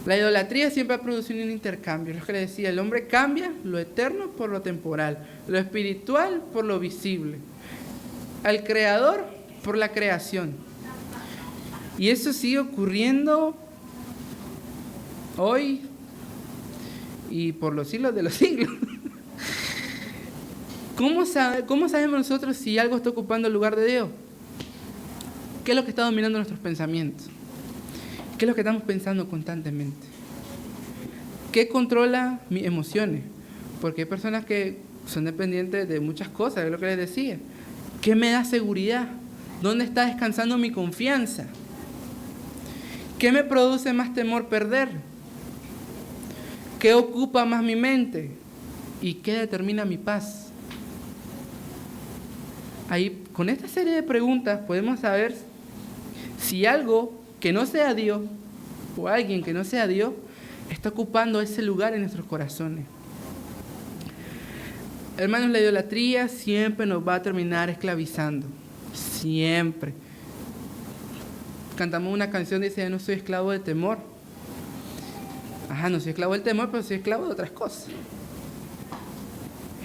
La idolatría siempre ha producido un intercambio. Es lo que le decía, el hombre cambia lo eterno por lo temporal, lo espiritual por lo visible, al Creador por la creación. Y eso sigue ocurriendo hoy y por los siglos de los siglos. ¿Cómo sabemos nosotros si algo está ocupando el lugar de Dios? ¿Qué es lo que está dominando nuestros pensamientos? ¿Qué es lo que estamos pensando constantemente? ¿Qué controla mis emociones? Porque hay personas que son dependientes de muchas cosas, es lo que les decía. ¿Qué me da seguridad? ¿Dónde está descansando mi confianza? ¿Qué me produce más temor perder? ¿Qué ocupa más mi mente? ¿Y qué determina mi paz? Ahí, con esta serie de preguntas podemos saber si algo que no sea Dios o alguien que no sea Dios está ocupando ese lugar en nuestros corazones. Hermanos, la idolatría siempre nos va a terminar esclavizando. Siempre. Cantamos una canción que dice, yo no soy esclavo del temor. Ajá, no soy esclavo del temor, pero soy esclavo de otras cosas.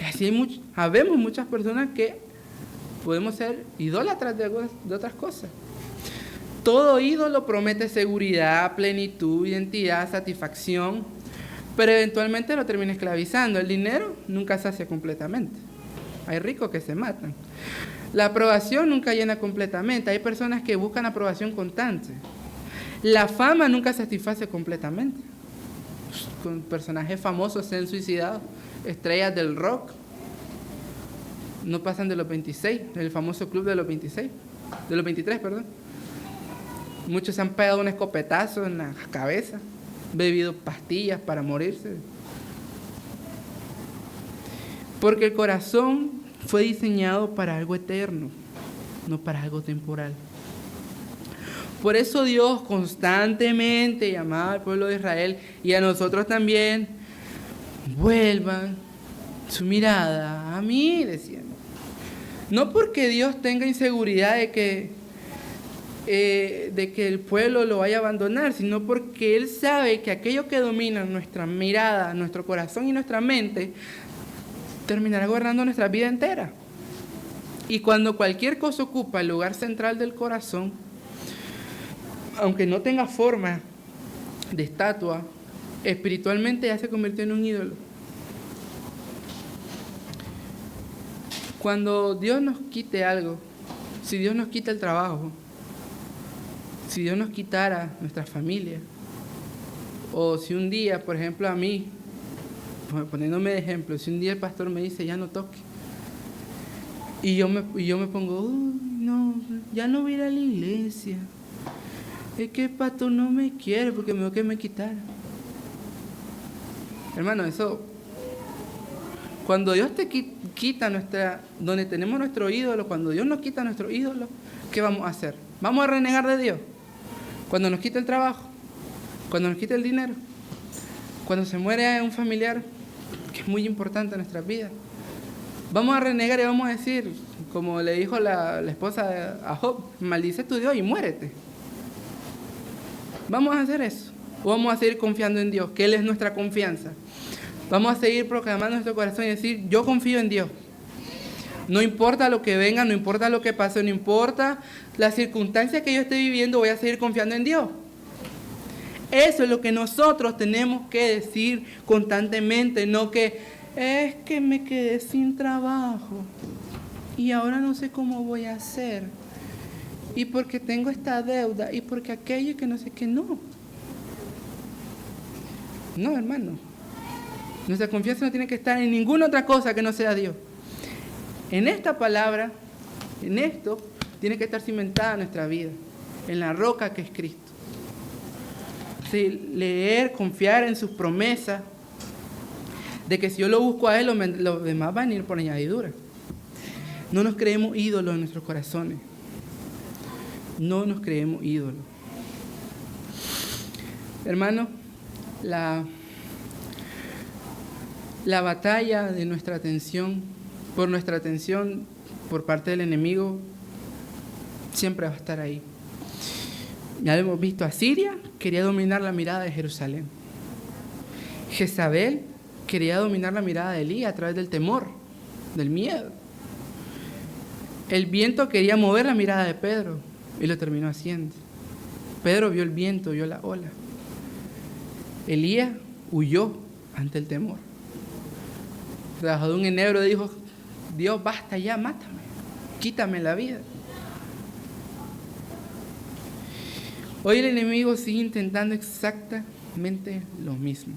Y así habemos muchas personas que podemos ser idólatras de otras cosas. Todo ídolo promete seguridad, plenitud, identidad, satisfacción, pero eventualmente lo termina esclavizando. El dinero nunca sacia completamente. Hay ricos que se matan. La aprobación nunca llena completamente. Hay personas que buscan aprobación constante. La fama nunca satisface completamente. Con personajes famosos se han suicidado, estrellas del rock. No pasan de los 26, del famoso club de los 26, de los 23, perdón. Muchos se han pegado un escopetazo en la cabeza, bebido pastillas para morirse. Porque el corazón fue diseñado para algo eterno, no para algo temporal. Por eso Dios constantemente llamaba al pueblo de Israel y a nosotros también, vuelvan su mirada a mí, decían. No porque Dios tenga inseguridad de que el pueblo lo vaya a abandonar, sino porque Él sabe que aquello que domina nuestra mirada, nuestro corazón y nuestra mente, terminará gobernando nuestra vida entera. Y cuando cualquier cosa ocupa el lugar central del corazón, aunque no tenga forma de estatua, espiritualmente ya se convirtió en un ídolo. Cuando Dios nos quite algo, si Dios nos quita el trabajo, si Dios nos quitara nuestra familia, o si un día, por ejemplo, a mí, poniéndome de ejemplo, si un día el pastor me dice, ya no toque, y yo me pongo, no, ya no voy a ir a la iglesia, es que el pastor no me quiere porque me dijo que me quitara. Hermano, eso, cuando Dios te quita donde tenemos nuestro ídolo, cuando Dios nos quita nuestro ídolo, ¿qué vamos a hacer? ¿Vamos a renegar de Dios? Cuando nos quita el trabajo, cuando nos quita el dinero, cuando se muere un familiar, que es muy importante en nuestras vidas, vamos a renegar y vamos a decir, como le dijo la esposa a Job, maldice tu Dios y muérete. ¿Vamos a hacer eso? ¿O vamos a seguir confiando en Dios, que Él es nuestra confianza? Vamos a seguir proclamando nuestro corazón y decir, yo confío en Dios. No importa lo que venga, no importa lo que pase, no importa las circunstancias que yo esté viviendo, voy a seguir confiando en Dios. Eso es lo que nosotros tenemos que decir constantemente, no que es que me quedé sin trabajo y ahora no sé cómo voy a hacer. Y porque tengo esta deuda y porque aquello y que no sé qué, no. No, hermano. Nuestra confianza no tiene que estar en ninguna otra cosa que no sea Dios. En esta palabra, en esto, tiene que estar cimentada nuestra vida, en la roca que es Cristo. Sí, leer, confiar en sus promesas, de que si yo lo busco a Él, los demás van a ir por añadidura. No nos creemos ídolos en nuestros corazones. No nos creemos ídolos. Hermano, la batalla de nuestra atención, por nuestra atención, por parte del enemigo siempre va a estar ahí. Ya lo hemos visto, Asiria quería dominar la mirada de Jerusalén. Jezabel quería dominar la mirada de Elías a través del temor, del miedo. El viento quería mover la mirada de Pedro y lo terminó haciendo. Pedro vio el viento, vio la ola. Elías huyó ante el temor. Debajo de un enebro dijo: Dios, basta ya, mátame, quítame la vida. Hoy el enemigo sigue intentando exactamente lo mismo.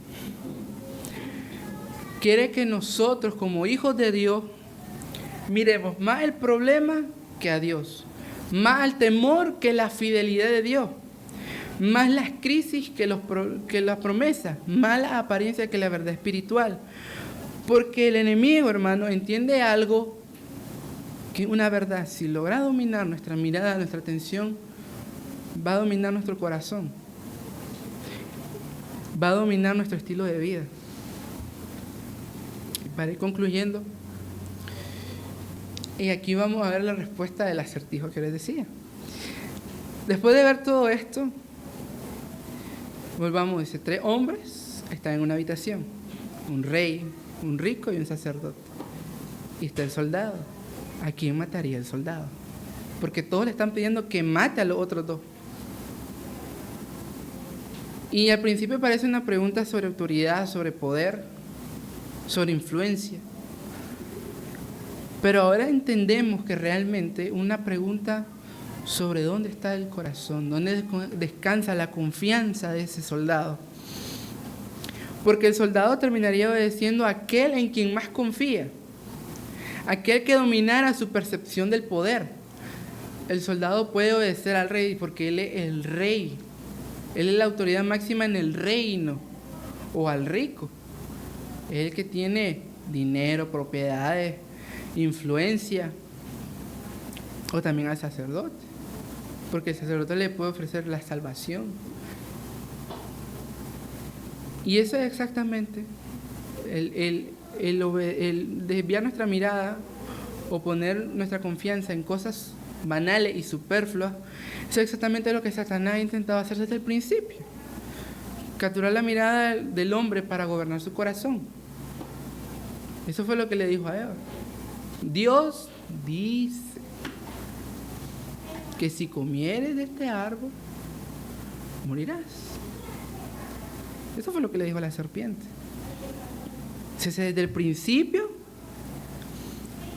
Quiere que nosotros, como hijos de Dios, miremos más el problema que a Dios, más el temor que la fidelidad de Dios, más las crisis que las promesas, más la apariencia que la verdad espiritual. Porque el enemigo, hermano, entiende algo, que una verdad, si logra dominar nuestra mirada, nuestra atención, va a dominar nuestro corazón, va a dominar nuestro estilo de vida. Y para ir concluyendo, y aquí vamos a ver la respuesta del acertijo que les decía. Después de ver todo esto, volvamos, dice, 3 hombres están en una habitación, un rey, un rico y un sacerdote. Y está el soldado. ¿A quién mataría el soldado? Porque todos le están pidiendo que mate a los otros 2. Y al principio parece una pregunta sobre autoridad, sobre poder, sobre influencia. Pero ahora entendemos que realmente una pregunta sobre dónde está el corazón, dónde descansa la confianza de ese soldado. Porque el soldado terminaría obedeciendo a aquel en quien más confía, aquel que dominara su percepción del poder. El soldado puede obedecer al rey porque él es el rey. Él es la autoridad máxima en el reino, o al rico. Es el que tiene dinero, propiedades, influencia, o también al sacerdote, porque el sacerdote le puede ofrecer la salvación. Y eso es exactamente el desviar nuestra mirada o poner nuestra confianza en cosas banales y superfluas. Eso es exactamente lo que Satanás ha intentado hacer desde el principio: capturar la mirada del hombre para gobernar su corazón. Eso fue lo que le dijo a Eva. Dios dice que si comieres de este árbol, morirás. Eso fue lo que le dijo a la serpiente. Entonces, desde el principio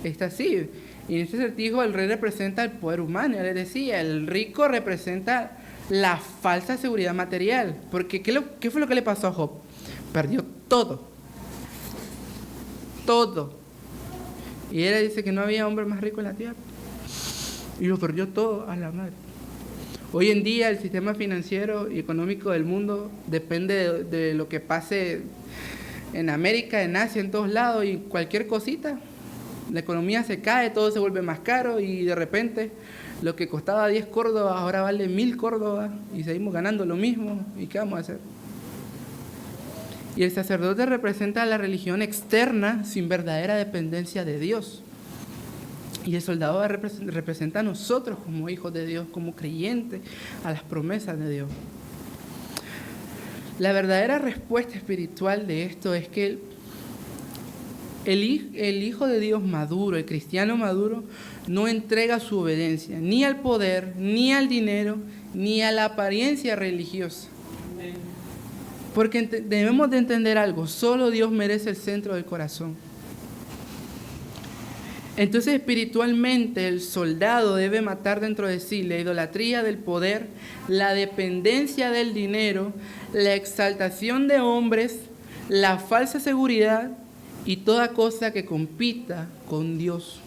está así. Y en este acertijo el rey representa el poder humano. Ya les decía, el rico representa la falsa seguridad material. Porque ¿qué fue lo que le pasó a Job? Perdió todo. Todo. Y él dice que no había hombre más rico en la tierra. Y lo perdió todo a la madre. Hoy en día el sistema financiero y económico del mundo depende de lo que pase en América, en Asia, en todos lados, y cualquier cosita, la economía se cae, todo se vuelve más caro y de repente lo que costaba 10 córdobas ahora vale 1000 córdobas y seguimos ganando lo mismo. ¿Y qué vamos a hacer? Y el sacerdote representa la religión externa sin verdadera dependencia de Dios. Y el soldado representa a nosotros como hijos de Dios, como creyentes a las promesas de Dios. La verdadera respuesta espiritual de esto es que el hijo de Dios maduro, el cristiano maduro, no entrega su obediencia ni al poder, ni al dinero, ni a la apariencia religiosa. Porque debemos de entender algo: solo Dios merece el centro del corazón. Entonces, espiritualmente, el soldado debe matar dentro de sí la idolatría del poder, la dependencia del dinero, la exaltación de hombres, la falsa seguridad y toda cosa que compita con Dios.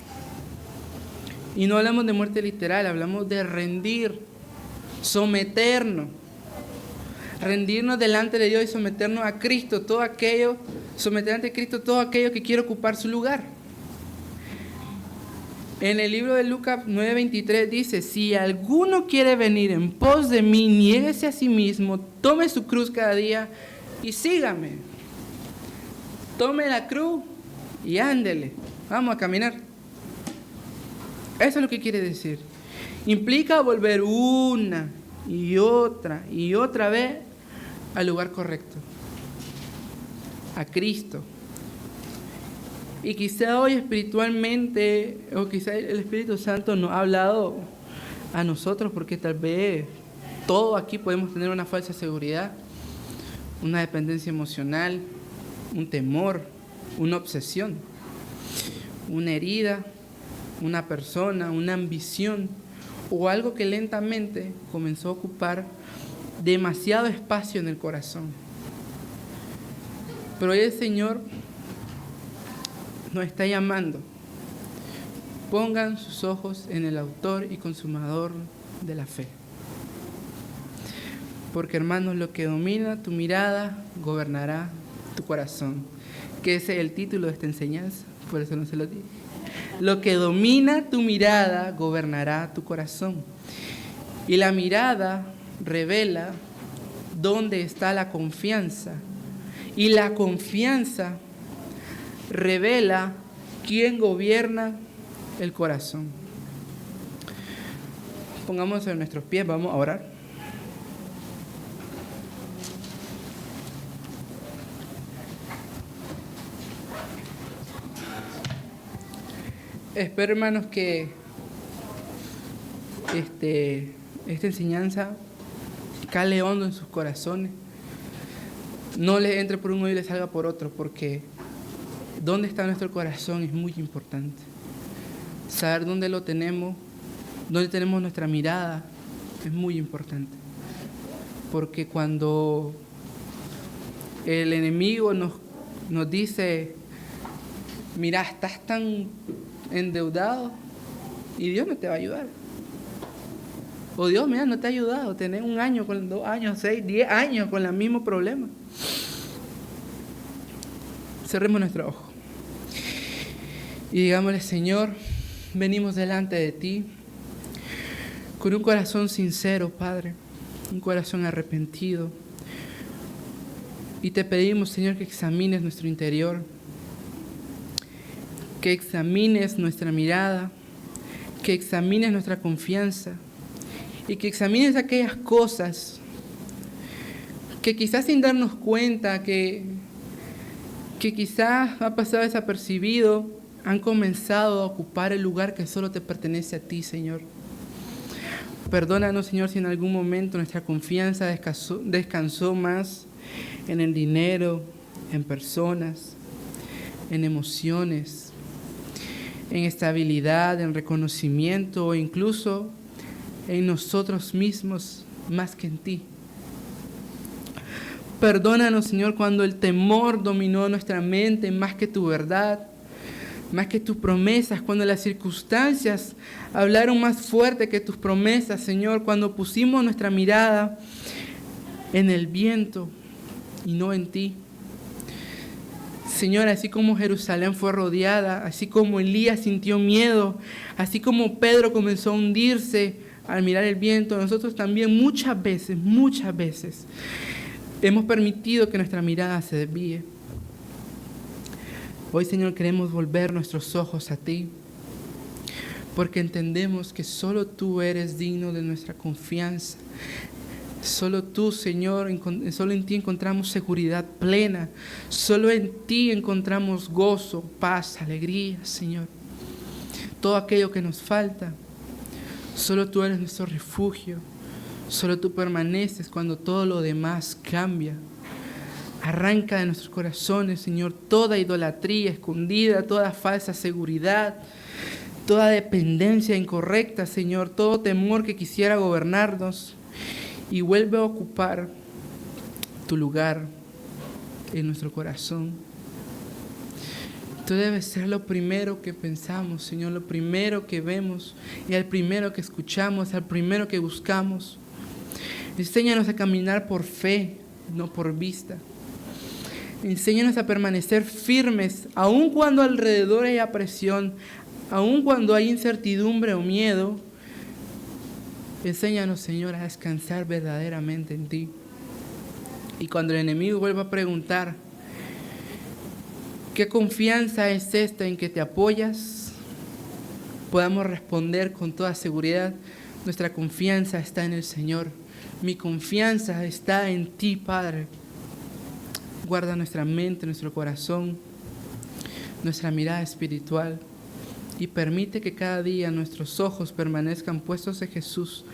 Y no hablamos de muerte literal, hablamos de rendir, someternos delante de Dios y someternos a Cristo, someter ante Cristo todo aquello que quiere ocupar su lugar. En el libro de Lucas 9:23 dice: si alguno quiere venir en pos de mí, niéguese a sí mismo, tome su cruz cada día y sígame. Tome la cruz y ándele, vamos a caminar. Eso es lo que quiere decir. Implica volver una y otra vez al lugar correcto, a Cristo. Y quizá hoy espiritualmente, o quizá el Espíritu Santo nos ha hablado a nosotros, porque tal vez todos aquí podemos tener una falsa seguridad, una dependencia emocional, un temor, una obsesión, una herida, una persona, una ambición o algo que lentamente comenzó a ocupar demasiado espacio en el corazón. Pero hoy el Señor nos está llamando. Pongan sus ojos en el autor y consumador de la fe. Porque, hermanos, lo que domina tu mirada gobernará tu corazón. Que ese es el título de esta enseñanza, por eso no se lo dije. Lo que domina tu mirada gobernará tu corazón. Y la mirada revela dónde está la confianza. Y la confianza revela quién gobierna el corazón. Pongámonos en nuestros pies, vamos a orar. Espero, hermanos, que esta enseñanza cale hondo en sus corazones. No les entre por un oído y les salga por otro, porque dónde está nuestro corazón es muy importante. Saber dónde lo tenemos, dónde tenemos nuestra mirada, es muy importante. Porque cuando el enemigo nos dice, mira, estás tan endeudado y Dios no te va a ayudar. O Dios, mira, no te ha ayudado. Tenés 1 año, 2 años, 6, 10 años con el mismo problema. Cerremos nuestro ojo y digámosle, Señor, venimos delante de ti con un corazón sincero, Padre, un corazón arrepentido. Y te pedimos, Señor, que examines nuestro interior, que examines nuestra mirada, que examines nuestra confianza y que examines aquellas cosas que quizás sin darnos cuenta, que quizás ha pasado desapercibido, han comenzado a ocupar el lugar que solo te pertenece a ti, Señor. Perdónanos, Señor, si en algún momento nuestra confianza descansó más en el dinero, en personas, en emociones, en estabilidad, en reconocimiento o incluso en nosotros mismos más que en ti. Perdónanos, Señor, cuando el temor dominó nuestra mente más que tu verdad, más que tus promesas, cuando las circunstancias hablaron más fuerte que tus promesas, Señor, cuando pusimos nuestra mirada en el viento y no en ti. Señor, así como Jerusalén fue rodeada, así como Elías sintió miedo, así como Pedro comenzó a hundirse al mirar el viento, nosotros también muchas veces hemos permitido que nuestra mirada se desvíe. Hoy, Señor, queremos volver nuestros ojos a ti, porque entendemos que solo tú eres digno de nuestra confianza. Solo tú, Señor, solo en ti encontramos seguridad plena. Solo en ti encontramos gozo, paz, alegría, Señor. Todo aquello que nos falta, solo tú eres nuestro refugio. Solo tú permaneces cuando todo lo demás cambia. Arranca de nuestros corazones, Señor, toda idolatría escondida, toda falsa seguridad, toda dependencia incorrecta, Señor, todo temor que quisiera gobernarnos. Y vuelve a ocupar tu lugar en nuestro corazón. Tú debes ser lo primero que pensamos, Señor, lo primero que vemos y el primero que escuchamos, el primero que buscamos. Enséñanos a caminar por fe, no por vista. Enséñanos a permanecer firmes, aun cuando alrededor haya presión, aun cuando hay incertidumbre o miedo. Enséñanos, Señor, a descansar verdaderamente en ti. Y cuando el enemigo vuelva a preguntar, ¿qué confianza es esta en que te apoyas? podamos responder con toda seguridad: nuestra confianza está en el Señor. Mi confianza está en ti, Padre. Guarda nuestra mente, nuestro corazón, nuestra mirada espiritual, y permite que cada día nuestros ojos permanezcan puestos en Jesús,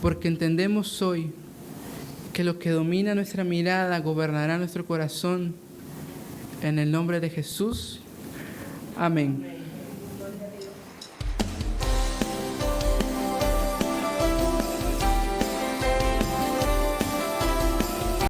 porque entendemos hoy que lo que domina nuestra mirada gobernará nuestro corazón. En el nombre de Jesús. Amén.